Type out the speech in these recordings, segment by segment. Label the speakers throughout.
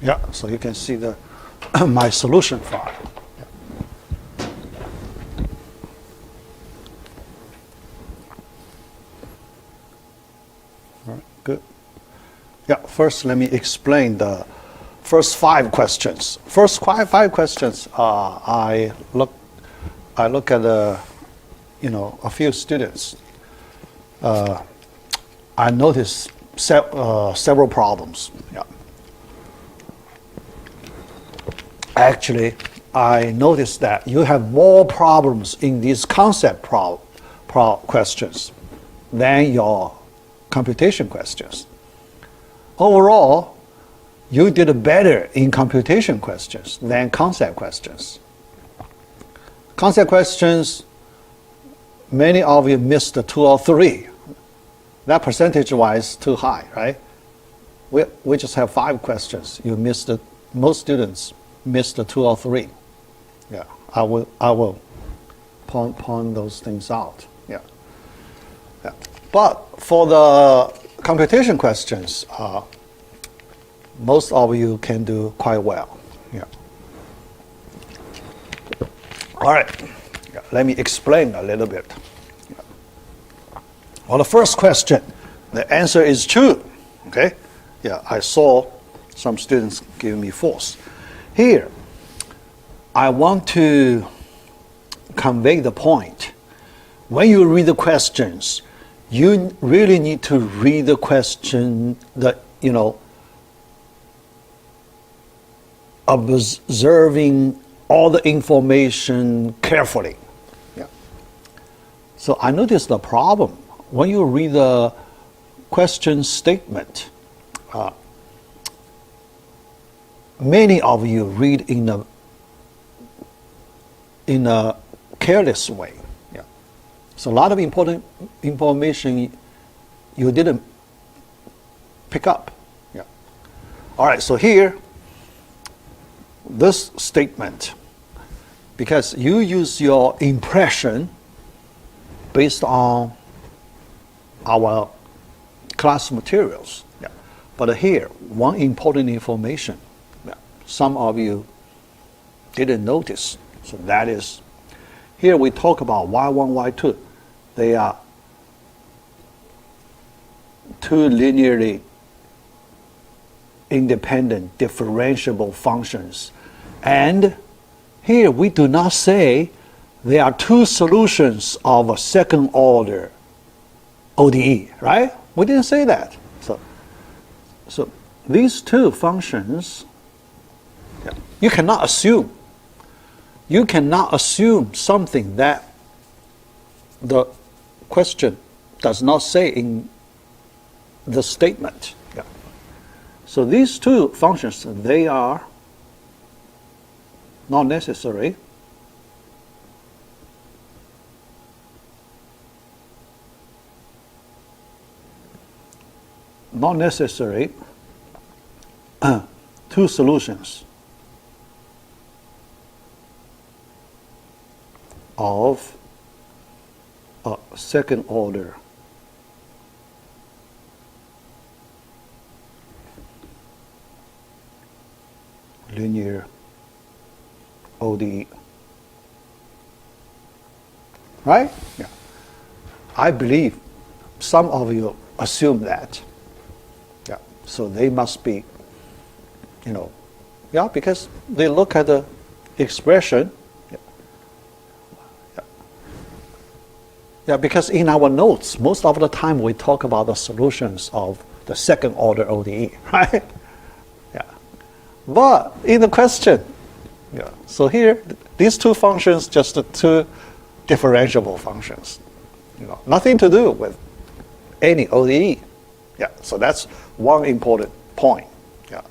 Speaker 1: Yeah, so you can see the my solution file. All right, good. Yeah, first let me explain the first 5 questions. First five questions, I look at a few students. I noticed several problems. Yeah. Actually, I noticed that you have more problems in these concept questions than your computation questions. Overall, you did better in computation questions than concept questions. Concept questions, many of you missed the 2 or 3. That percentage-wise too high, right? We just have 5 questions. You missed most students missed the 2 or 3. Yeah, I will point those things out. Yeah. Yeah. But for the computation questions, most of you can do quite well. Yeah. All right. Yeah, let me explain a little bit. Yeah. Well, the first question, the answer is true. Okay. Yeah, I saw some students give me false. Here, I want to convey the point. When you read the questions, you really need to read the question, observing all the information carefully. Yeah. So I noticed the problem. When you read the question statement, many of you read in a careless way. Yeah. So a lot of important information you didn't pick up. Yeah. All right, so here, this statement, because you use your impression based on our class materials. Yeah. But here, one important information, some of you didn't notice. So that is, here we talk about y1, y2. They are 2 linearly independent differentiable functions. And here we do not say there are 2 solutions of a second order ODE, right? We didn't say that. So these 2 functions, you cannot assume. You cannot assume something that the question does not say in the statement. Yeah. So these 2 functions, they are not necessary. Not necessary 2 solutions of a second order linear ODE. Right? Yeah. I believe some of you assume that. Yeah. So they must be, because they look at the expression. Yeah, because in our notes, most of the time we talk about the solutions of the second order ODE, right? Yeah. But in the question, yeah. So here, these 2 functions, just the 2 differentiable functions. Nothing to do with any ODE. Yeah. So that's one important point. Yeah.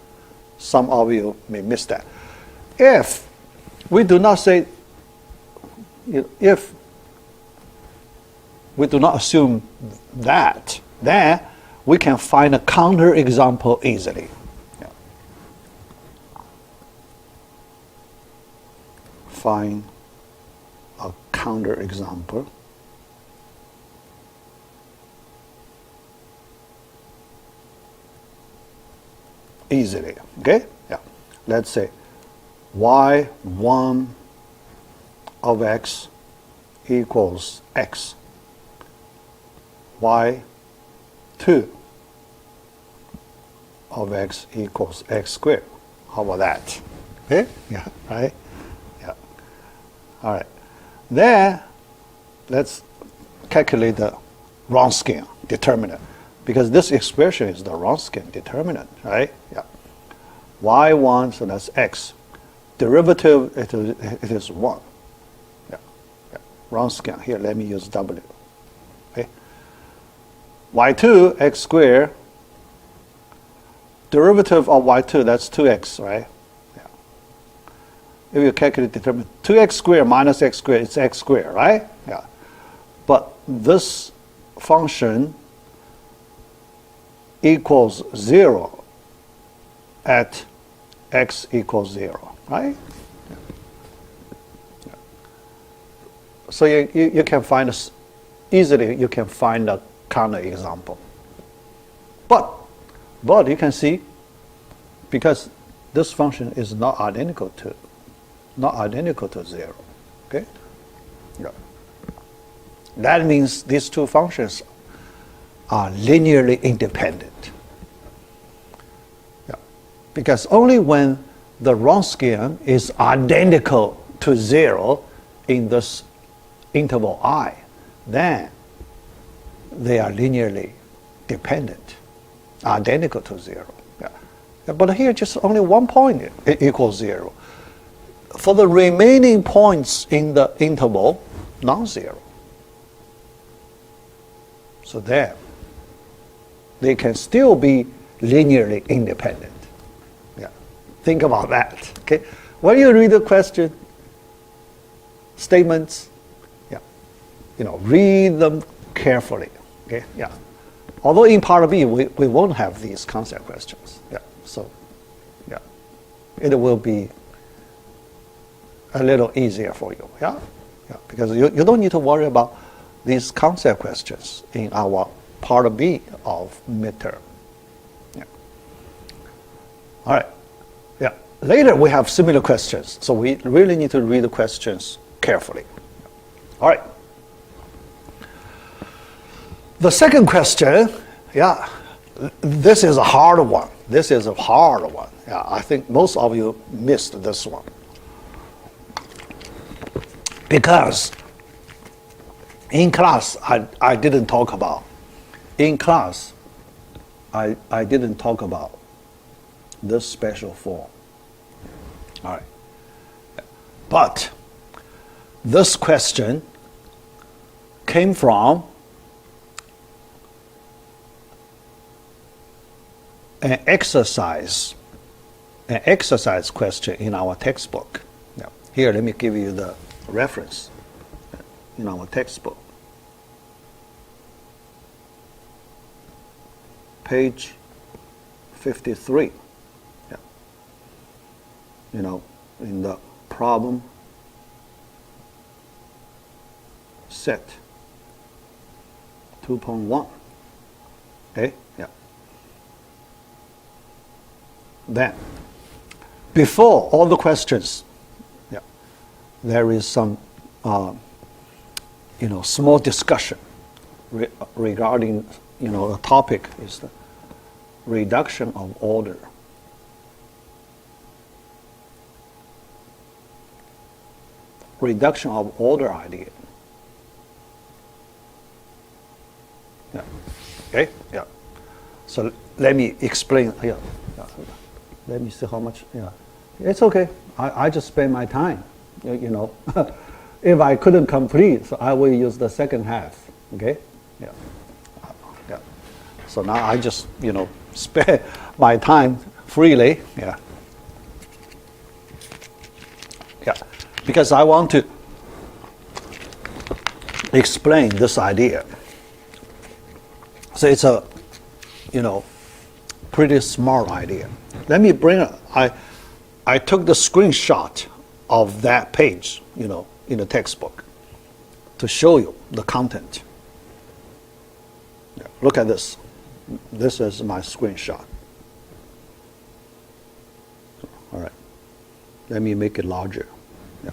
Speaker 1: Some of you may miss that. If we do not say, if we do not assume that, then we can find a counterexample easily. Yeah. Find a counterexample. easily. Okay? Yeah. Let's say y1 of x equals x. y2 of x equals x squared. How about that? Okay? Yeah, right? Yeah. All right. Then let's calculate the Wronskian determinant, because this expression is the Wronskian determinant, right? Yeah. y1, so that's x. Derivative, it is 1. Yeah. Yeah. Wronskian, here let me use w. Okay. y2, x squared. Derivative of y2, that's 2x, right? Yeah. If you calculate determinant, 2x squared minus x squared, it's x squared, right? Yeah. But this function equals 0 at x equals 0, right? Yeah. Yeah. So you can find easily you can find a counterexample. But you can see, because this function is not identical to 0. Okay? Yeah. That means these two functions are linearly independent. Yeah. Because only when the Wronskian is identical to 0 in this interval I, then they are linearly dependent, identical to 0. Yeah. But here just only one point equals 0. For the remaining points in the interval, non-zero. So there, they can still be linearly independent. Yeah. Think about that. Okay. When you read the question, statements, yeah, read them carefully. Okay. Yeah. Although in part B we won't have these concept questions. Yeah. So, yeah, it will be a little easier for you. Yeah. Yeah. Because you don't need to worry about these concept questions in our part B of midterm. Yeah. All right. Yeah. Later we have similar questions, so we really need to read the questions carefully. All right. The second question, yeah, this is a hard one. This is a hard one. Yeah, I think most of you missed this one. Because in class, I didn't talk about. In class, I didn't talk about this special form. All right. But this question came from an exercise question in our textbook. Now, here, let me give you the reference in our textbook. Page 53. Yeah. In the problem set 2.1. Okay? Yeah. Then, before all the questions, yeah, there is some small discussion regarding, the topic is the reduction of order. Reduction of order idea. Yeah. Okay? Yeah. So let me explain here. Yeah. Let me see how much. Yeah. It's okay. I just spend my time. If I couldn't complete, so I will use the second half. Okay? Yeah. Yeah. So now I just, spend my time freely. Yeah. Yeah. Because I want to explain this idea. So it's a, pretty smart idea. Let me I took the screenshot of that page, in the textbook to show you the content. Yeah, look at this. This is my screenshot. Let me make it larger. Yeah.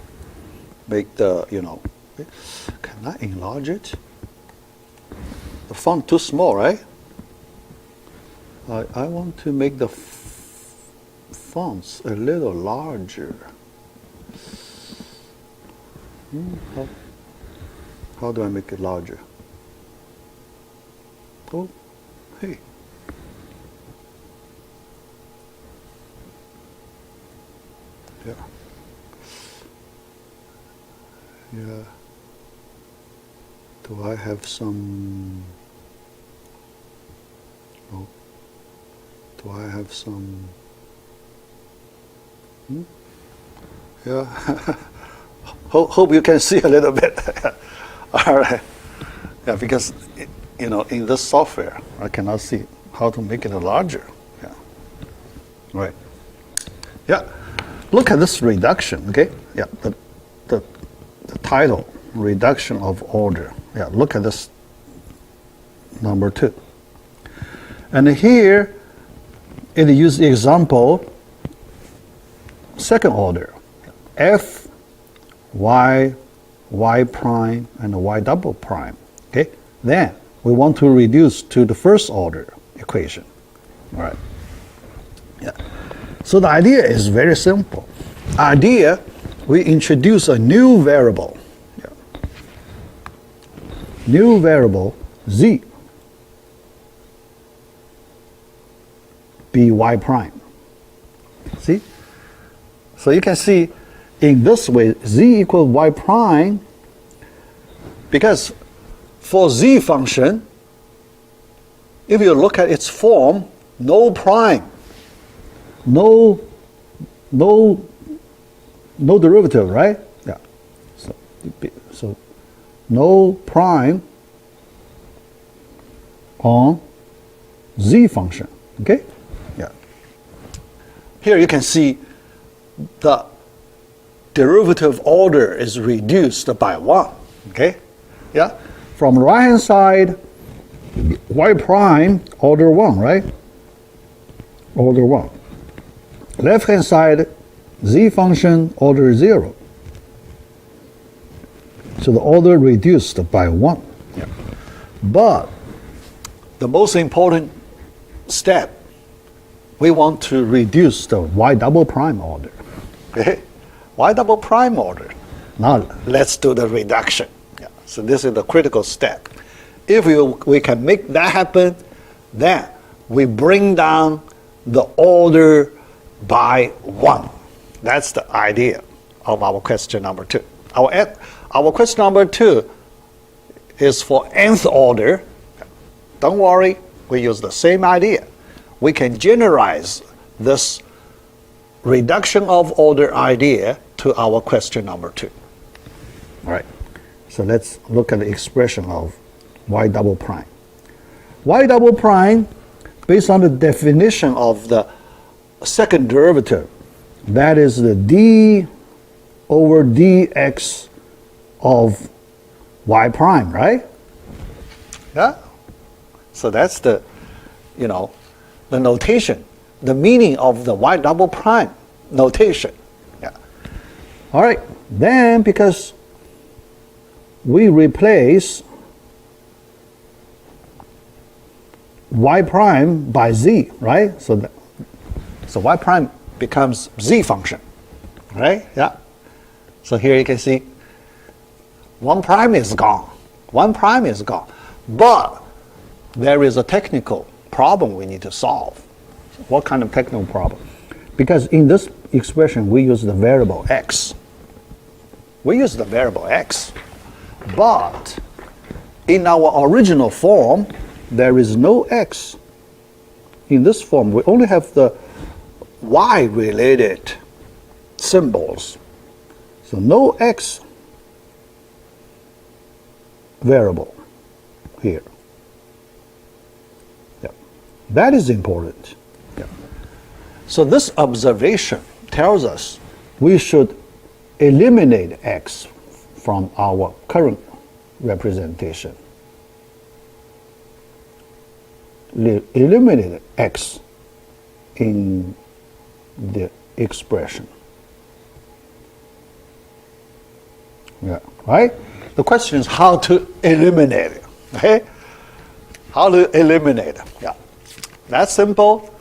Speaker 1: Make the, you know, can I enlarge it? The font too small, right? I want to make the fonts a little larger. How do I make it larger? Oh, hey. Yeah. Yeah. Do I have some? Oh. Do I have some? Yeah. Hope you can see a little bit. All right. Yeah, because you know, in this software, I cannot see how to make it larger. Yeah. Right. Yeah. Look at this reduction. Okay. Yeah. The title, reduction of order. Yeah. Look at this number 2. And here it uses the example second order, f, y, y prime, and y double prime. Okay, then we want to reduce to the first order equation. All right. Yeah. So the idea is very simple. Idea, we introduce a new variable. Yeah. New variable z. Be y prime. See? So you can see in this way, z equals y prime, because for z function, if you look at its form, no prime, no derivative, right? Yeah. So no prime on z function. Okay? Yeah. Here you can see the derivative order is reduced by 1. Okay? Yeah? From right hand side, y prime, order 1, right? Order 1. Left hand side, z function, order 0. So the order reduced by 1. Yeah. But the most important step, we want to reduce the y double prime order. Okay? Y double prime order. Now let's do the reduction. Yeah. So this is the critical step. If we can make that happen, then we bring down the order by 1. That's the idea of our question number 2. Our question number 2 is for nth order. Don't worry, we use the same idea. We can generalize this reduction of order idea to our question number 2. All right. So let's look at the expression of y double prime. Y double prime, based on the definition of the second derivative, that is the d over dx of y prime, right? Yeah. So that's the, you know, the notation, the meaning of the y double prime notation. Yeah. All right. Then because we replace y prime by z, right? So y prime becomes z function, right? Yeah. So here you can see 1 prime is gone. 1 prime is gone. But there is a technical problem we need to solve. What kind of technical problem? Because in this expression we use the variable x. We use the variable x. But in our original form, there is no x. In this form, we only have the y-related symbols. So no x variable here. Yeah. That is important. Yeah. So this observation tells us we should eliminate x from our current representation. Eliminate x in the expression. Yeah, right? The question is how to eliminate it. Okay? How to eliminate it. Yeah. That's simple.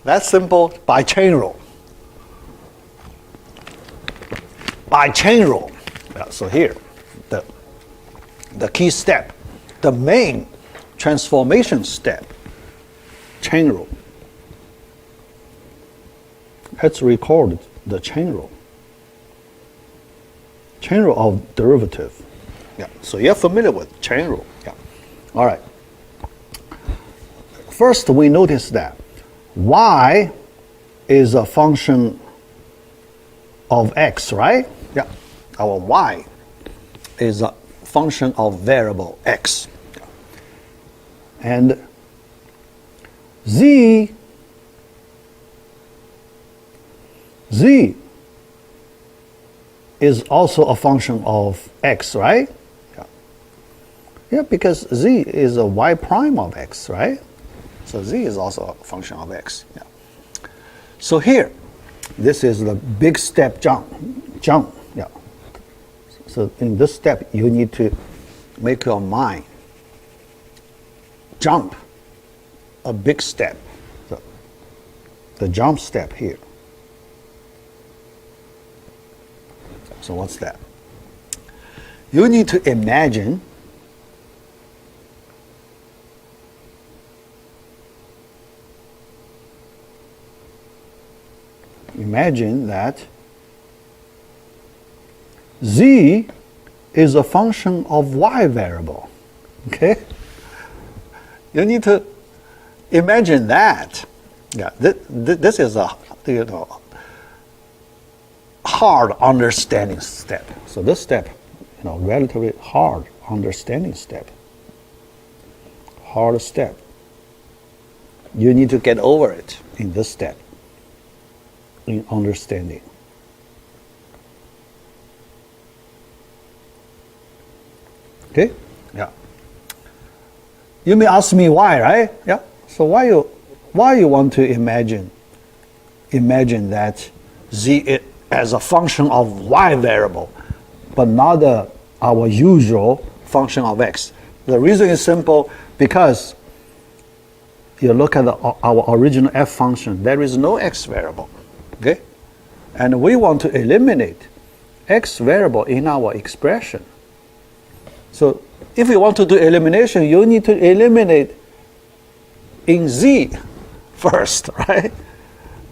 Speaker 1: That's simple by chain rule. By chain rule. Yeah, so here, the key step, the main transformation step, chain rule. Let's record the chain rule. Chain rule of derivative. Yeah. So you're familiar with chain rule. Yeah. All right. First, we notice that y is a function of x, right? Yeah. Our y is a function of variable x. And z is also a function of x, right? Yeah. Yeah, because z is a y prime of x, right? So z is also a function of x. Yeah. So here, this is the big step jump. Yeah. So in this step, you need to make your mind jump a big step. So the jump step here. So what's that? You need to imagine that z is a function of y variable. Okay? You need to imagine that. Yeah, this is a hard understanding step. So this step, relatively hard understanding step. Hard step. You need to get over it in this step, in understanding. Okay? Yeah. You may ask me why, right? Yeah. So why you want to imagine that z as a function of y variable, but not our usual function of x? The reason is simple, because you look at our original f function, there is no x variable, okay? And we want to eliminate x variable in our expression. So if you want to do elimination, you need to eliminate in z first, right?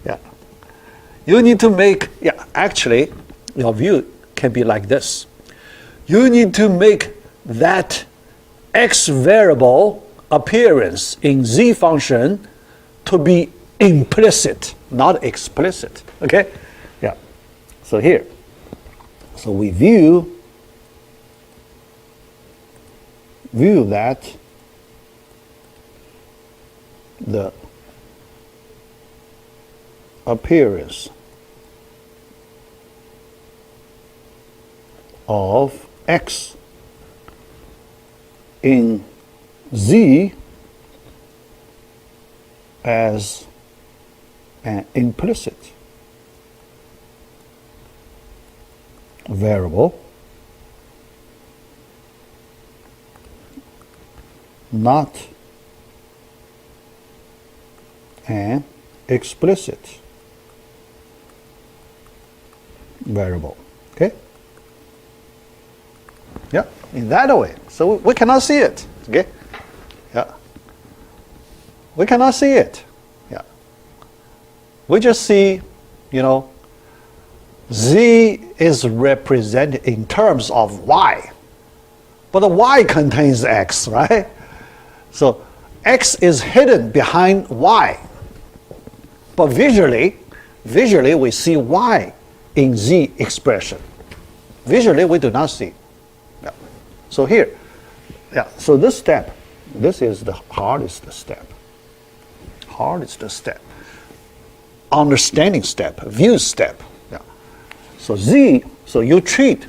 Speaker 1: Yeah. You need to make, actually, your view can be like this. You need to make that x variable appearance in z function to be implicit, not explicit. Okay? Yeah. So here, so we view that the appearance of x in z as an implicit variable, not an explicit variable. Okay? Yeah, in that way. So we cannot see it. Okay? Yeah. We cannot see it. Yeah. We just see, z is represented in terms of y. But the y contains x, right? So x is hidden behind y. But visually we see y in z expression. Visually we do not see. Yeah. So here, so this step, this is the hardest step. Hardest step. Understanding step, view step. Yeah. So z, so you treat,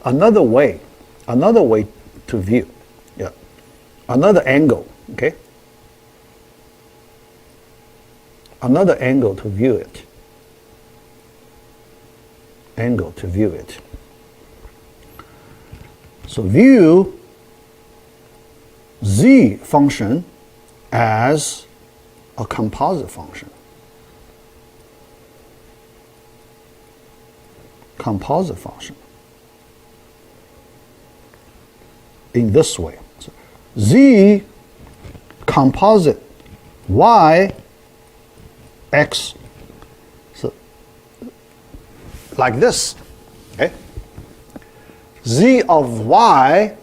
Speaker 1: another way to view. Yeah. Another angle, okay? Another angle to view it. So view z function as a composite function. Composite function. In this way. So z composite y x. So like this. Okay? Z of y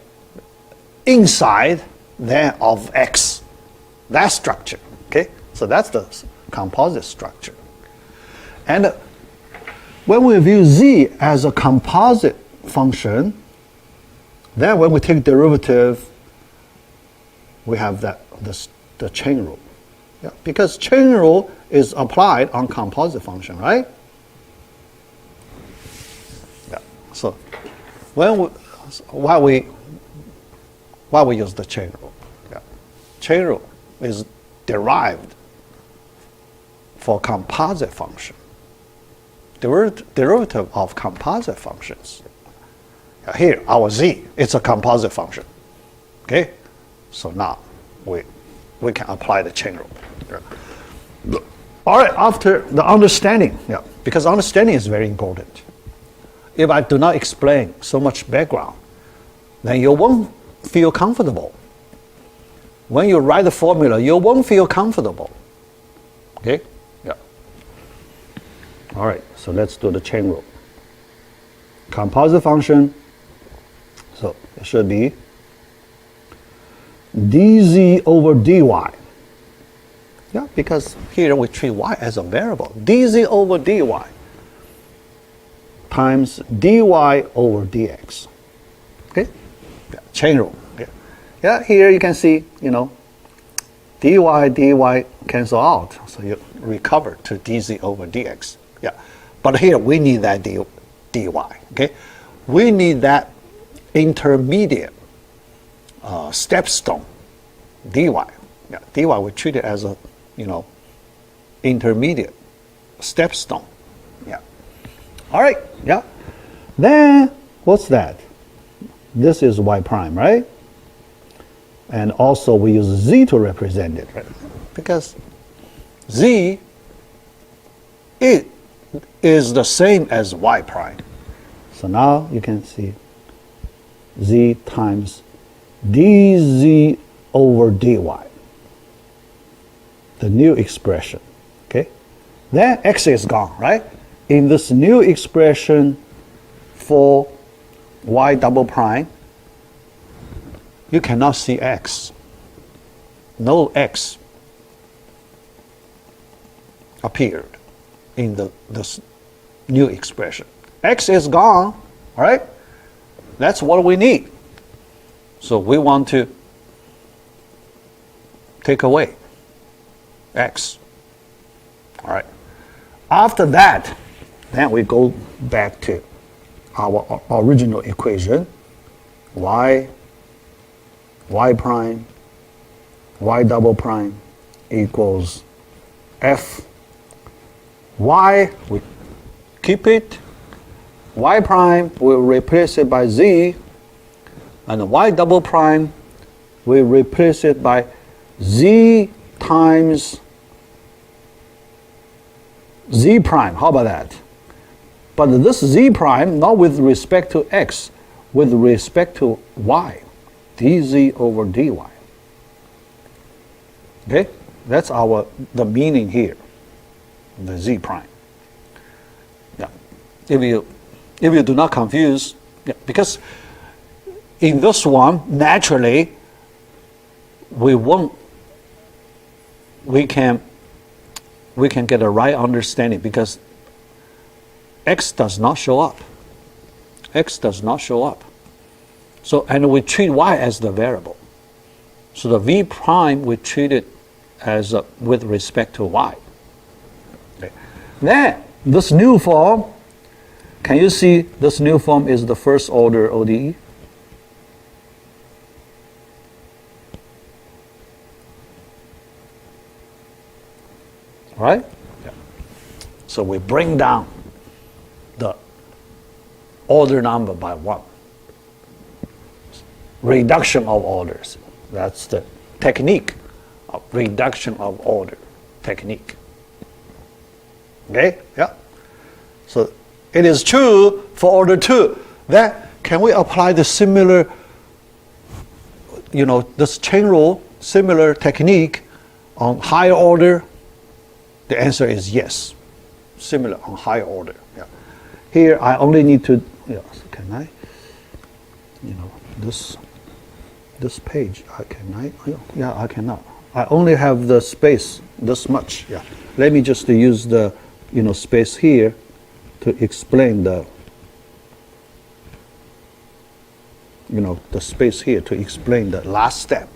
Speaker 1: inside then of x. That structure. Okay? So that's the composite structure. And when we view z as a composite function, then when we take derivative, we have the chain rule. Yeah, because chain rule is applied on composite function, right? Yeah. So why we use the chain rule? Yeah. Chain rule is derived for composite function. Derivative of composite functions. Here, our z, it's a composite function. Okay? So now we can apply the chain rule. Yeah. All right, after the understanding, yeah, because understanding is very important. If I do not explain so much background, then you won't feel comfortable. When you write the formula, you won't feel comfortable. Okay? Yeah. All right, so let's do the chain rule. Composite function, so it should be dz over dy. Yeah, because here we treat y as a variable. dz over dy times dy over dx. Okay? Yeah, chain rule. Okay. Yeah, here you can see, dy cancel out. So you recover to dz over dx. Yeah. But here we need that dy. Okay? We need that intermediate stepstone dy. Yeah, dy we treat it as a intermediate stepstone. Yeah. All right. Yeah. Then what's that? This is y prime, right? And also we use z to represent it, right? Because z it is the same as y prime. So now you can see z times dz over dy, the new expression. Okay, then x is gone, right? In this new expression for y double prime, you cannot see x. No x appeared in this new expression. X is gone, all right? That's what we need. So we want to take away x. All right. After that, then we go back to our original equation. Y prime, y double prime equals f. Y, we keep it. Y prime, we'll replace it by z. And y double prime, we replace it by z times z prime. How about that? But this z prime, not with respect to x, with respect to y, dz over dy. Okay? That's the meaning here, the z prime. Yeah. If you do not confuse, yeah, because in this one, naturally, we can get a right understanding because x does not show up. X does not show up. So, and we treat y as the variable. So the v prime, we treat it as with respect to y. Okay. Then, this new form, can you see this new form is the first order ODE? Right? Yeah. So we bring down the order number by 1. reduction of orders. That's the technique of reduction of order technique. Okay, yeah. So it is true for order 2. Then can we apply the similar, this chain rule, similar technique on higher order? The answer is yes. Similar on higher order. Yeah. Here I only need to, can I, this page, I cannot. I only have the space this much. Yeah. Let me just use the, space here to explain the, the space here to explain the last step.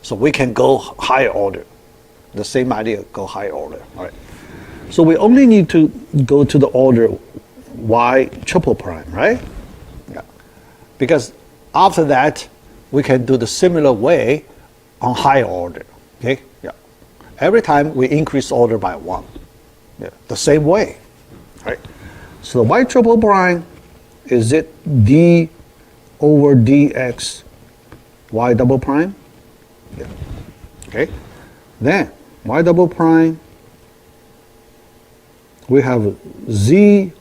Speaker 1: So we can go higher order. The same idea, go higher order. All right. So we only need to go to the order y triple prime, right? Yeah. Because after that, we can do the similar way on higher order. Okay? Yeah. Every time we increase order by 1. Yeah. The same way. Right? So y triple prime, is it d over dx y double prime? Yeah. Okay? Then y double prime, we have z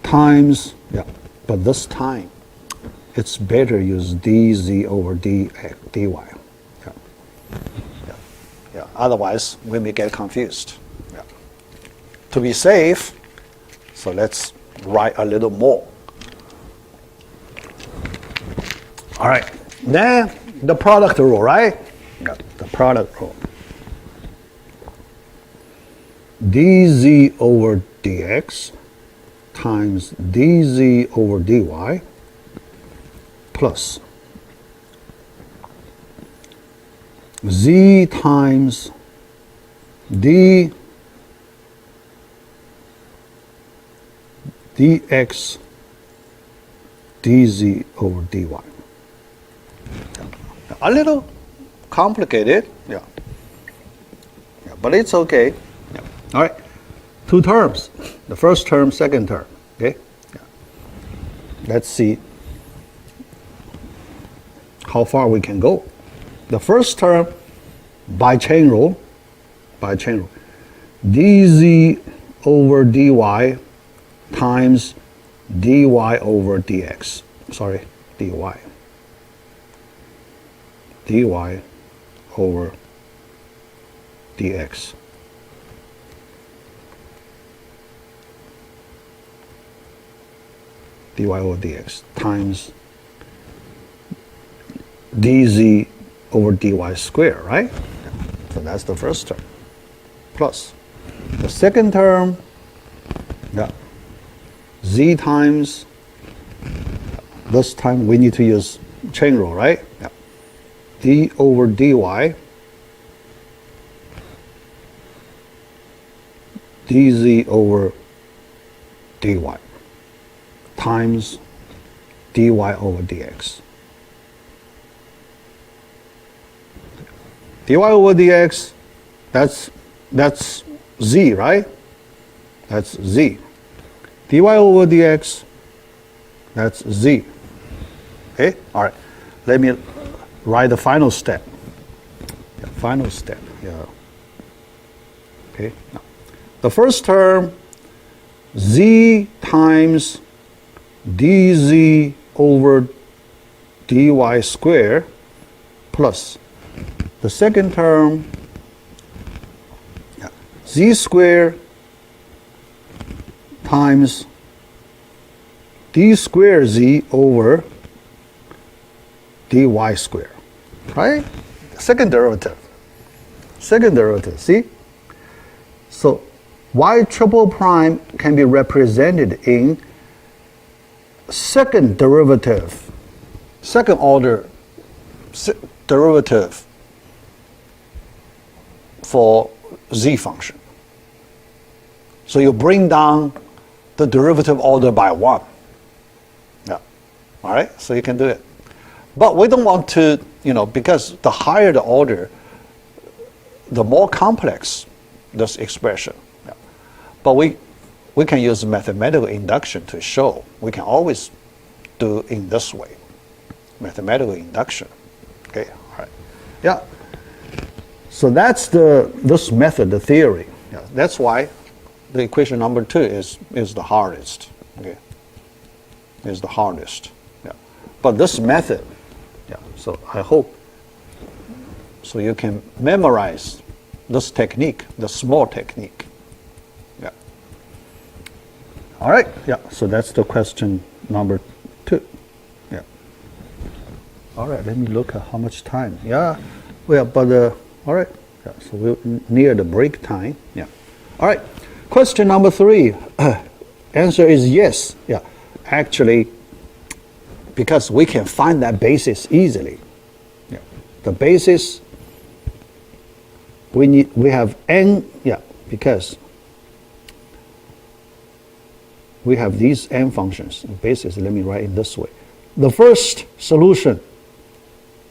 Speaker 1: times, but this time it's better use dz over dy. Yeah. Otherwise, we may get confused. Yeah. To be safe, so let's write a little more. All right. Then the product rule, right? Yeah. The product rule. dz over dx times dz over dy plus z times d dx dz over dy. A little complicated, but it's okay. All right, 2 terms. The first term, second term. Okay. Yeah. Let's see how far we can go. The first term, by chain rule, dz over dy times dy over dx. Sorry, dy. dy over dx. dy over dx times dz over dy squared, right? So that's the first term. Plus the second term, z times, this time we need to use chain rule, right? D over dy dz over dy times dy over dx. dy over dx, that's z, right? That's z. dy over dx, that's z. Okay? All right. Let me write the final step. Final step. Yeah. Okay? Now, the first term, z times dz over dy squared plus the second term, z squared times d squared z over dy squared, right? Second derivative, see? So y triple prime can be represented in second derivative, second order derivative for z function. So you bring down the derivative order by 1. Yeah. All right, so you can do it. But we don't want to, because the higher the order, the more complex this expression. Yeah. But we can use mathematical induction to show we can always do in this way. mathematical induction. Okay, all right. Yeah. So that's this method, the theory. Yeah. That's why the equation number 2 is the hardest. Okay, is the hardest. Yeah. But this method, yeah. So I hope so you can memorize this technique, the small technique. Yeah. All right. Yeah. So that's the question number 2. Yeah. All right. Let me look at how much time. Yeah. Well, but all right. Yeah. So we're near the break time. Yeah. All right. Question number 3. Answer is yes. Yeah. Actually, because we can find that basis easily. Yeah. The basis. We have n, yeah, because we have these n functions. Basis, let me write it this way. The first solution,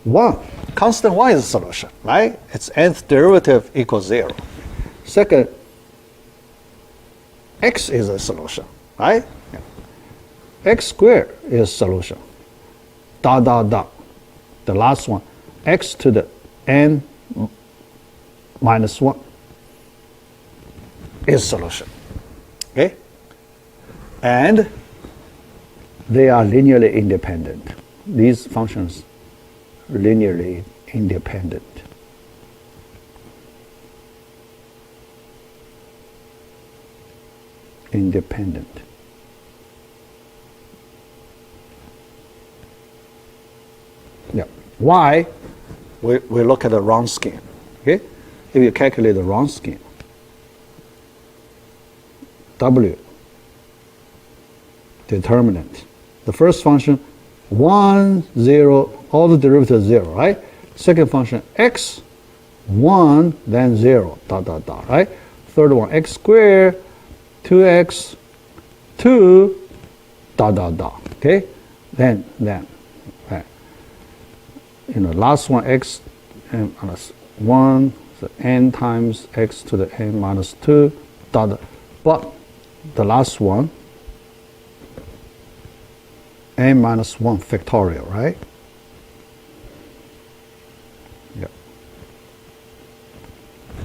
Speaker 1: 1, constant 1 is a solution, right? Its nth derivative equals 0. Second, x is a solution, right? Yeah. X squared is a solution. Dot, dot, dot. The last one, x to the n minus 1 is solution. Okay? And they are linearly independent. These functions are linearly independent. Independent. Yeah. Why? We look at the Wronskian. Okay? If you calculate the Wronskian, W, determinant. The first function, 1, 0, all the derivatives 0, right? Second function, x, 1, then 0, dot, dot, dot, right? Third one, x squared, 2x, 2, dot, dot, dot, okay? Then, right. Last one, x, and minus 1, so n times x to the n minus 2, dot, dot. But the last one, n minus 1 factorial, right? Yeah.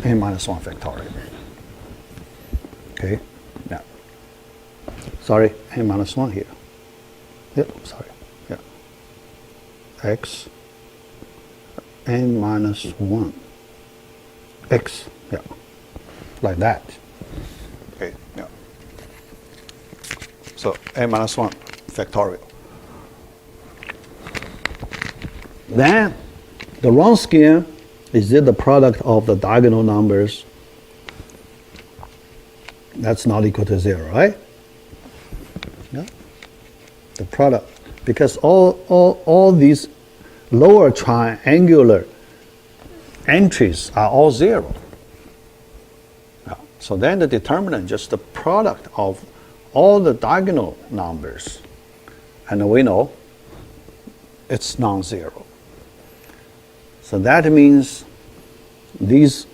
Speaker 1: N minus 1 factorial. Okay, yeah. Sorry, n minus 1 here. Yep, sorry, yeah. X, n minus 1. X, yeah, like that. Okay, yeah. So n minus 1 factorial. Then the Wronskian is the product of the diagonal numbers. That's not equal to 0, right? Yeah. The product, because all these lower triangular entries are all 0. Yeah. So then the determinant just the product of all the diagonal numbers. And we know it's non-zero. So that means the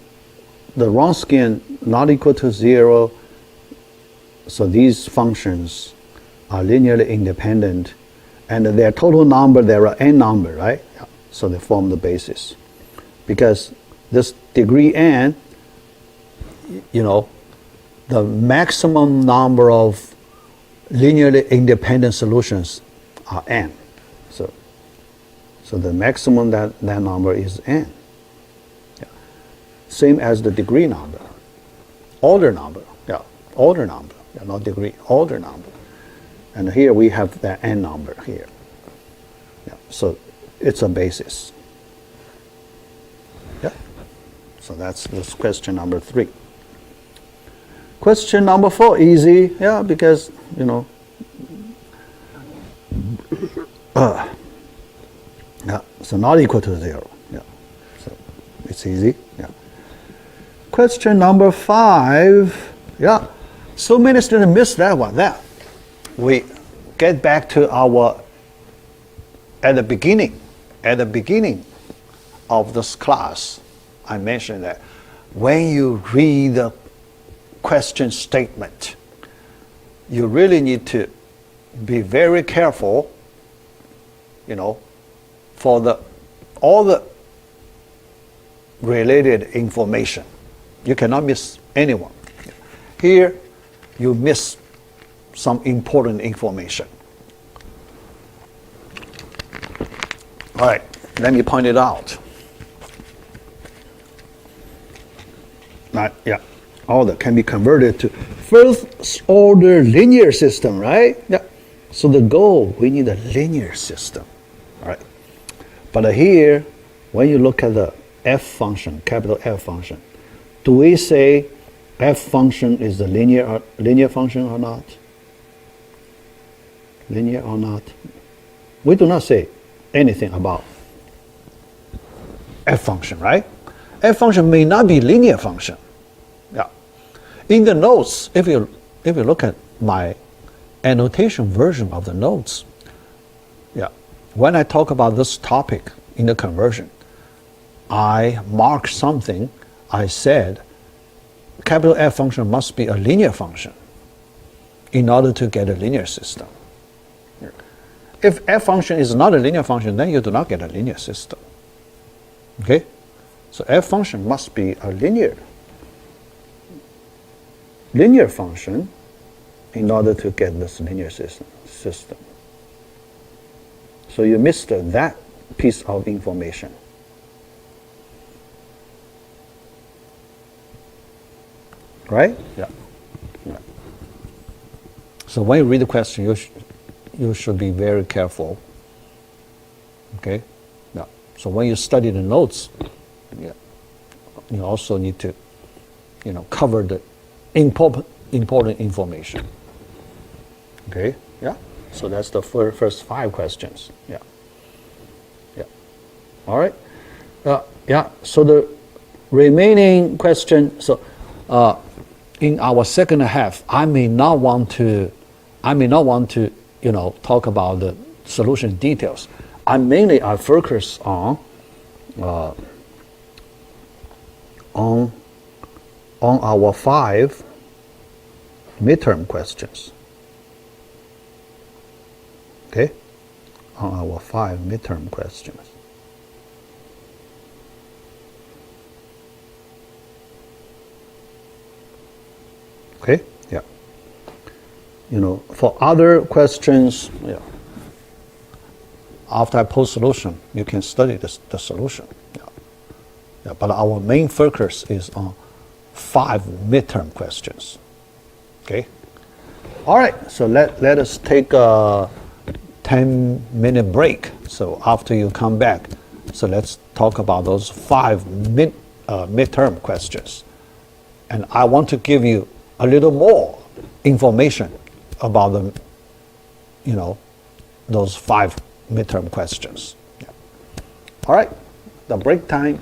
Speaker 1: Wronskian not equal to 0, so these functions are linearly independent, and their total number, there are n number, right? Yeah. So they form the basis. Because this degree n, the maximum number of linearly independent solutions are n. So the maximum that number is n. Yeah. Same as the degree number. Order number. Yeah. Order number. Yeah, not degree. Order number. And here we have the n number here. Yeah. So it's a basis. Yeah. So that's this question number 3. Question number 4, easy. Yeah, because yeah, so not equal to 0. Yeah, so it's easy. Yeah. Question number 5. Yeah, so many students miss that one. That we get back to our at the beginning of this class. I mentioned that when you read the question statement, you really need to be very careful, for all the related information. You cannot miss anyone. Here, you miss some important information. All right, let me point it out. Yeah, all that can be converted to first order linear system, right? Yeah. So the goal, we need a linear system, all right? But here, when you look at the f function, capital F function, do we say f function is a linear function or not? Linear or not? We do not say anything about f function, right? F function may not be linear function. Yeah. In the notes, if you look at my annotation version of the notes, yeah, when I talk about this topic in the conversion, I mark something. I said capital F function must be a linear function in order to get a linear system. If f function is not a linear function, then you do not get a linear system. Okay? So f function must be a linear function in order to get this linear system. So you missed that piece of information. Right? Yeah. So when you read the question, you should be very careful. Okay? Yeah. So when you study the notes, yeah, you also need to, cover the important information. Okay? Yeah. So that's the first 5 questions. Yeah. Yeah. All right. Yeah. So the remaining question. So, in our second half, I may not want to, talk about the solution details. I focus on our 5 midterm questions. Okay? On our 5 midterm questions. Okay? Yeah. For other questions, yeah, after I post solution, you can study the solution. Yeah. Yeah, but our main focus is on 5 midterm questions. Okay? All right, so let us take a 10-minute break. So after you come back, so let's talk about those 5 midterm questions. And I want to give you a little more information about them, those 5 midterm questions. Yeah. All right, the break time.